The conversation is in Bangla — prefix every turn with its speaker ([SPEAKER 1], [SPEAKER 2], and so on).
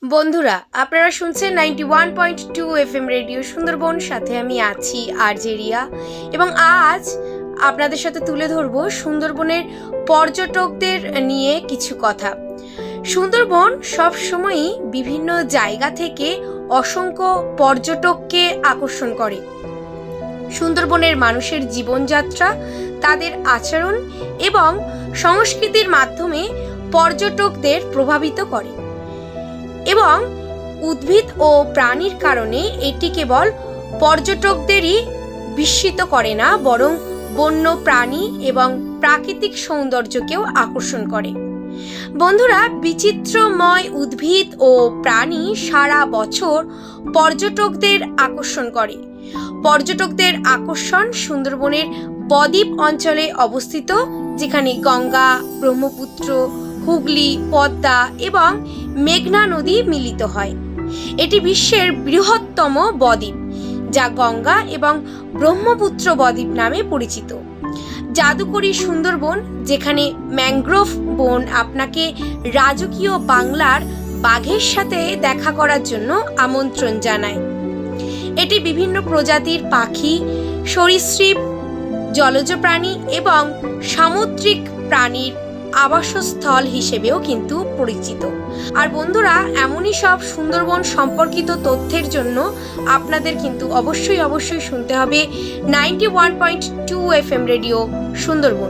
[SPEAKER 1] বন্ধুরা, আপনারা শুনছেন 91.2 FM রেডিও সুন্দরবন। সাথে আমি আছি আরজেরিয়া, এবং আজ আপনাদের সাথে তুলে ধরব সুন্দরবনের পর্যটকদের নিয়ে কিছু কথা। সুন্দরবন সবসময়ই বিভিন্ন জায়গা থেকে অসংখ্য পর্যটককে আকর্ষণ করে। সুন্দরবনের মানুষের জীবনযাত্রা, তাদের আচরণ এবং সংস্কৃতির মাধ্যমে পর্যটকদের প্রভাবিত করে, এবং উদ্ভিদ ও প্রাণীর কারণে এটি কেবল পর্যটকদেরই বিস্মিত করে না, বরং বন্য প্রাণী এবং প্রাকৃতিক সৌন্দর্যকেও আকর্ষণ করে। বন্ধুরা, বিচিত্রময় উদ্ভিদ ও প্রাণী সারা বছর পর্যটকদের আকর্ষণ করে। পর্যটকদের আকর্ষণ সুন্দরবনের বদ্বীপ অঞ্চলে অবস্থিত, যেখানে গঙ্গা, ব্রহ্মপুত্র, হুগলি, পদ্মা এবং মেঘনা নদী মিলিত হয়। এটি বিশ্বের বৃহত্তম বদ্বীপ, যা গঙ্গা এবং ব্রহ্মপুত্র বদ্বীপ নামে পরিচিত। জাদুকরী সুন্দরবন, যেখানে ম্যানগ্রোভ বন আপনাকে রাজকীয় বাংলার বাঘের সাথে দেখা করার জন্য আমন্ত্রণ জানায়। এটি বিভিন্ন প্রজাতির পাখি, সরীসৃপ, জলজ প্রাণী এবং সামুদ্রিক প্রাণীর আবাসস্থল হিসেবেও কিন্তু পরিচিত। আর বন্ধুরা, এমনই সব সুন্দরবন সম্পর্কিত তথ্যের জন্য আপনাদের কিন্তু অবশ্যই শুনতে হবে 91.2 FM রেডিও সুন্দরবন।